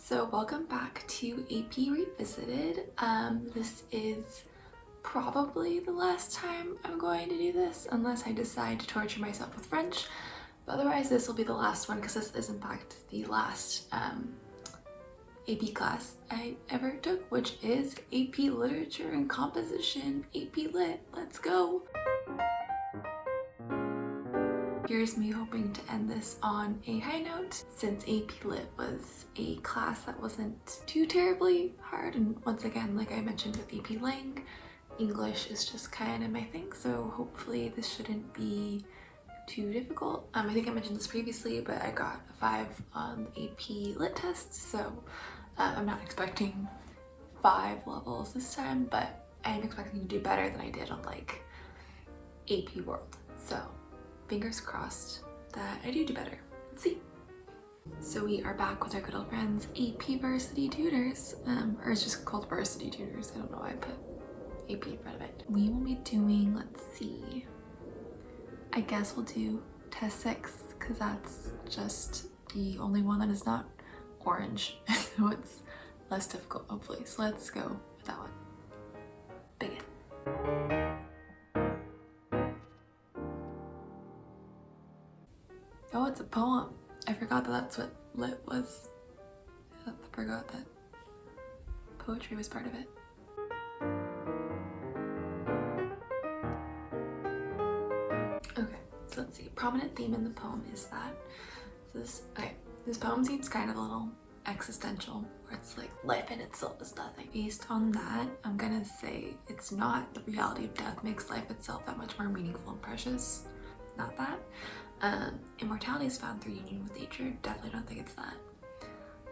So welcome back to AP Revisited. This is probably the last time I'm going to do this unless I decide to torture myself with French. But otherwise this will be the last one because this is in fact the last AP class I ever took, which is AP Literature and Composition, AP Lit. Let's go! Here's me hoping to end this on a high note, since AP Lit was a class that wasn't too terribly hard, and once again, like I mentioned with AP Lang, English is just kind of my thing, so hopefully this shouldn't be too difficult. I think I mentioned this previously, but I got a 5 on the AP Lit test, so I'm not expecting 5 levels this time, but I'm expecting to do better than I did on like AP World, so fingers crossed that I do better. Let's see. So we are back with our good old friends AP Varsity Tutors, or it's just called Varsity Tutors. I don't know why I put AP in front of it. We will be doing, let's see, I guess we'll do test 6 because that's just the only one that is not orange, so it's less difficult hopefully. So let's go with that one. Begin. Oh, it's a poem. I forgot that that's what Lit was. I forgot that poetry was part of it. Okay, so let's see. Prominent theme in the poem is that this poem seems kind of a little existential, where it's like life in itself is nothing. Based on that, I'm gonna say it's not the reality of death makes life itself that much more meaningful and precious. Not that. Immortality is found through union with nature. Definitely don't think it's that.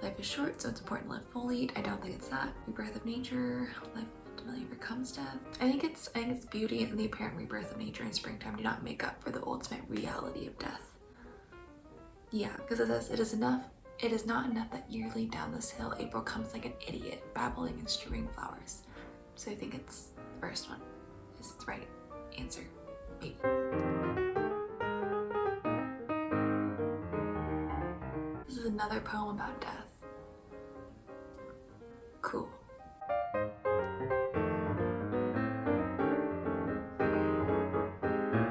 Life is short, so it's important to live fully. I don't think it's that. Rebirth of nature. Life ultimately overcomes death. I think it's beauty and the apparent rebirth of nature in springtime do not make up for the ultimate reality of death. Yeah, because it says it is not enough that yearly down this hill April comes like an idiot, babbling and strewing flowers. So I think it's the first one is the right answer. Maybe. This is another poem about death. Cool.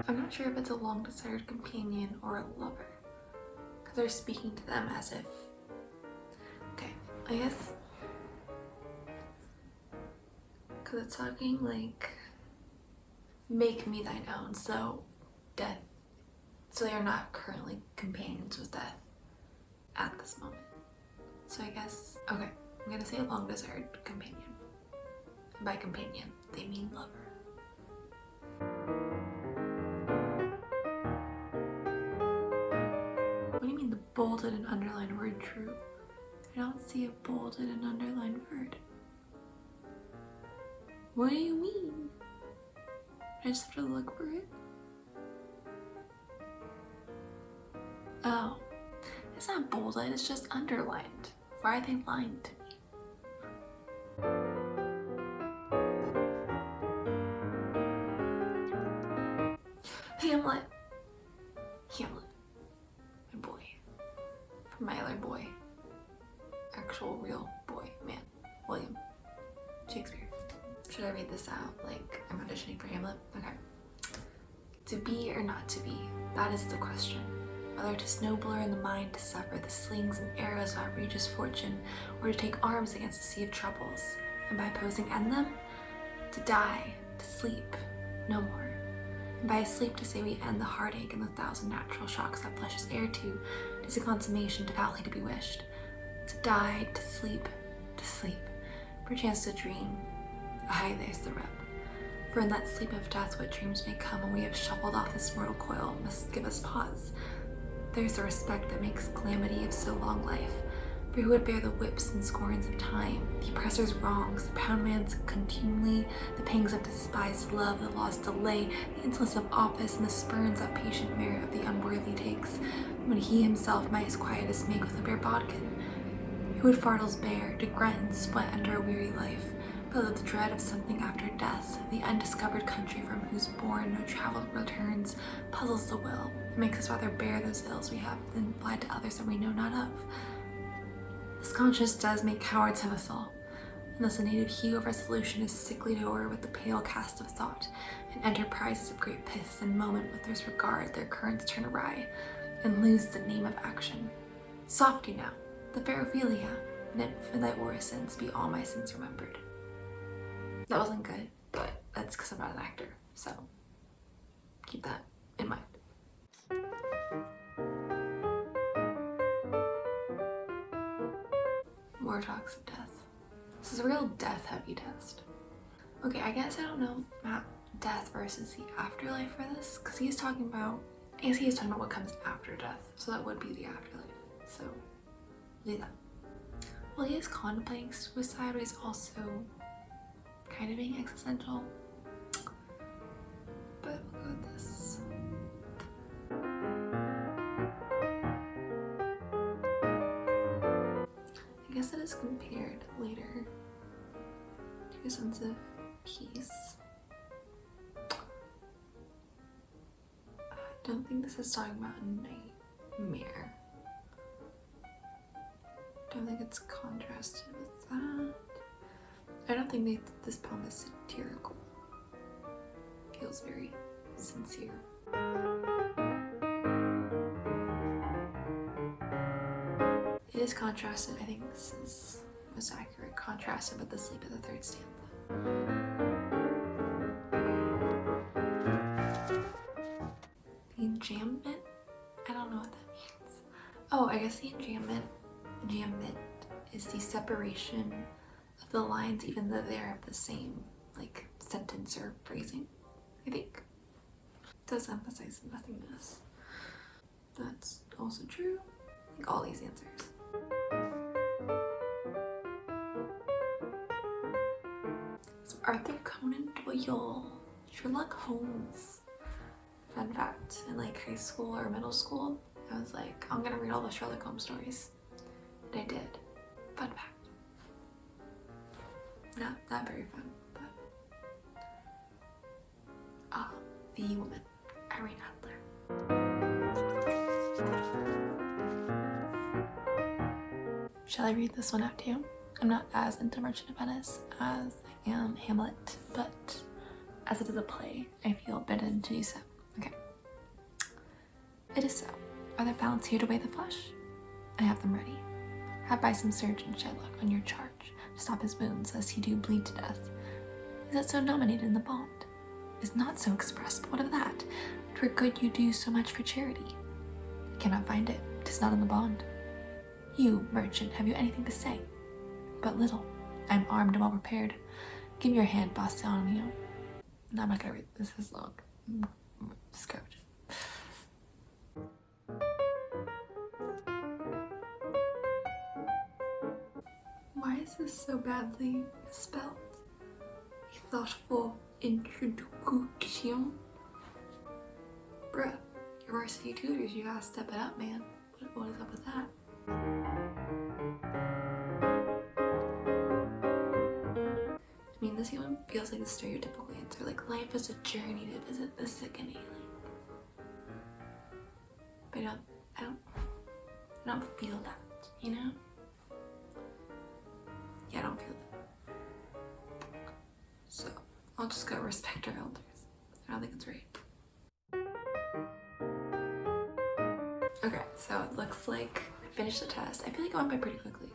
I'm not sure if it's a long-desired companion or a lover, because they're speaking to them as if... Okay, I guess... Because it's talking like... Make me thine own, so death. So they are not currently companions with death at this moment. So I guess, okay, I'm gonna say a long-desired companion. And by companion, they mean lover. What do you mean the bolded and underlined word true? I don't see a bolded and underlined word. What do you mean? I just have to look for it? Oh. It's not bolded, it's just underlined. Why are they lying to me? Hamlet. My boy. From my other boy. Actual real boy, man. William. Shakespeare. Should I read this out like I'm auditioning for Hamlet? Okay. To be or not to be, that is the question. Whether 'tis nobler in the mind to suffer the slings and arrows of outrageous fortune, or to take arms against a sea of troubles, and by opposing end them, to die, to sleep, no more. And by sleep to say we end the heartache and the 1,000 natural shocks that flesh is heir to, 'tis a consummation devoutly to be wished. To die, to sleep, perchance to dream. Aye, there's the rub. For in that sleep of death what dreams may come when we have shuffled off this mortal coil must give us pause. There's the respect that makes calamity of so long life, for who would bear the whips and scorns of time, the oppressor's wrongs, the poundman's contumely, the pangs of despised love, the law's delay, the insolence of office, and the spurns that patient merit of the unworthy takes, when he himself might his quietest make with a bare bodkin? Who would fardels bear, to grunt and sweat under a weary life, but of the dread of something after death, the undiscovered country from whose bourne no travel returns, puzzles the will, and makes us rather bear those ills we have than fly to others that we know not of. This conscience does make cowards of us all, and thus a native hue of resolution is sicklied o'er with the pale cast of thought, and enterprises of great pith and moment with their regard their currents turn awry, and lose the name of action. Soft you now, the fair Ophelia, nymph in thy orisons be all my sins remembered. That wasn't good, but that's because I'm not an actor, so keep that in mind. More talks of death. This is a real death-heavy test. Okay, I guess I don't know about death versus the afterlife for this, because I guess he is talking about what comes after death, so that would be the afterlife. So, do that. Well, he is contemplating suicide, but he's also kind of being existential. But we'll go with this. I guess it is compared later to a sense of peace. I don't think this is talking about a nightmare. I don't think it's contrasted with that. I don't think this poem is satirical. It feels very sincere. It is contrasted. I think this is most accurate. Contrasted with the sleep of the third stanza. The enjambment? I don't know what that means. Oh, I guess the enjambment is the separation of the lines even though they are of the same like sentence or phrasing, I think. It does emphasize nothingness. That's also true. I think all these answers. So Arthur Conan Doyle, Sherlock Holmes. Fun fact, in like high school or middle school, I was like, I'm gonna read all the Sherlock Holmes stories. And I did. Fun fact. Not very fun, but The Woman, Irene Adler. Shall I read this one out to you? I'm not as into Merchant of Venice as I am Hamlet, but as it is a play, I feel bidden to do so. Okay. It is so. Are there balance here to weigh the flesh? I have them ready. Have by some surgeon Sherlock on your charge to stop his wounds lest he do bleed to death. Is it so nominated in the bond? Is not so expressed, but what of that? 'Twere good you do so much for charity. Cannot find it. 'Tis not in the bond. You, merchant, have you anything to say? But little. I am armed and well prepared. Give me your hand, Bassanio. No, I'm not gonna read this. This is long. Scourge. Why is this so badly spelled? A thoughtful introduction. Bruh, your varsity tutors, you gotta step it up, man. What is up with that? I mean, this even feels like a stereotypical answer. Like, life is a journey to visit the sick and ailing. But I don't feel that, you know? Yeah, I don't feel that. So, I'll just go respect our elders. I don't think it's right. Okay, so it looks like I finished the test. I feel like it went by pretty quickly.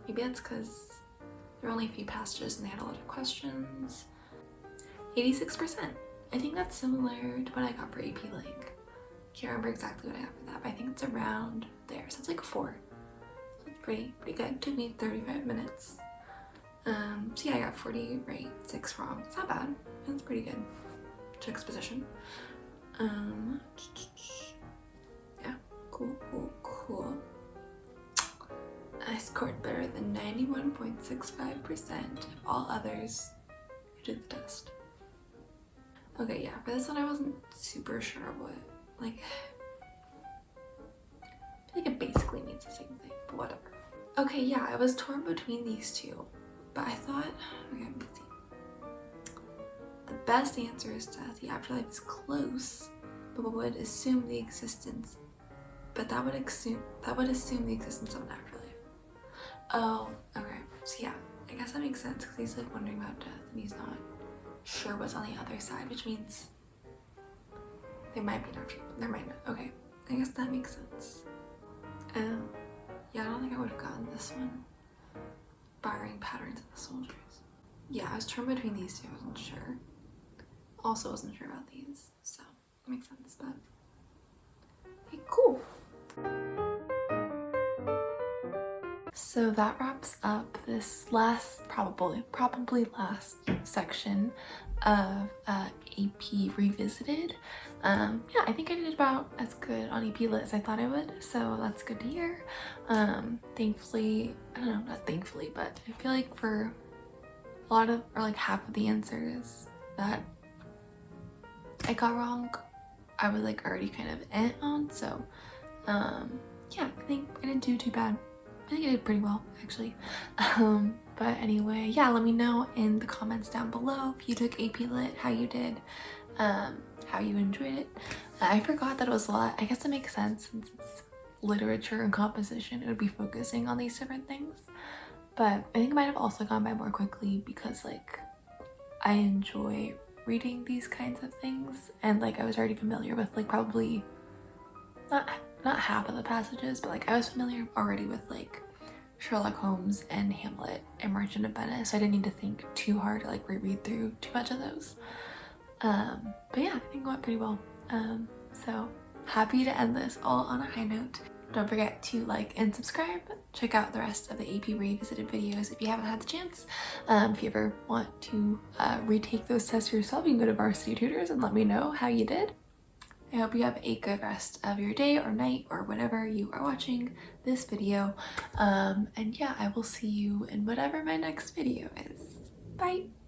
Maybe that's because there were only a few passages and they had a lot of questions. 86%. I think that's similar to what I got for AP Link. Can't remember exactly what I got for that, but I think it's around there. So it's like a 4. So it's pretty good. It took me 35 minutes. So yeah, I got 40 right, 6 wrong. It's not bad. It's pretty good. Juxtaposition. Yeah, cool. I scored better than 91.65% of all others who did the test. Okay, yeah, for this one I wasn't super sure what, like, I feel like it basically means the same thing, but whatever. Okay, yeah, I was torn between these two, but I thought, okay, let me see. The best answer is that the afterlife is close, but would assume the existence, but that would assume the existence of an afterlife. Oh, okay. So yeah, I guess that makes sense because he's like wondering about death and he's not sure what's on the other side, which means there might be an after, there might not. Okay, I guess that makes sense. Yeah, I don't think I would have gotten this one. Borrowing patterns of the soldiers. Yeah, I was torn between these two. I wasn't sure. Also wasn't sure about these, so it makes sense, but okay, cool. So that wraps up this last, probably last section of AP Revisited. Yeah, I think I did about as good on AP Lit as I thought I would, so that's good to hear. Thankfully, I don't know, not thankfully, but I feel like for a lot of, or like half of the answers that I got wrong, I was like already kind of on, so yeah, I think I didn't do too bad. I think I did pretty well, actually. But anyway, yeah, let me know in the comments down below if you took AP Lit, how you did, how you enjoyed it. I forgot that it was a lot. I guess it makes sense since it's literature and composition, it would be focusing on these different things. But I think it might have also gone by more quickly because like I enjoy reading these kinds of things, and like I was already familiar with like probably not half of the passages, but like I was familiar already with like Sherlock Holmes and Hamlet and Merchant of Venice, so I didn't need to think too hard to like reread through too much of those. But yeah, I think it went pretty well. So happy to end this all on a high note. Don't forget to like and subscribe. Check out the rest of the AP Revisited videos if you haven't had the chance. If you ever want to retake those tests yourself, you can go to Varsity Tutors and let me know how you did. I hope you have a good rest of your day or night or whenever you are watching this video. And yeah, I will see you in whatever my next video is. Bye!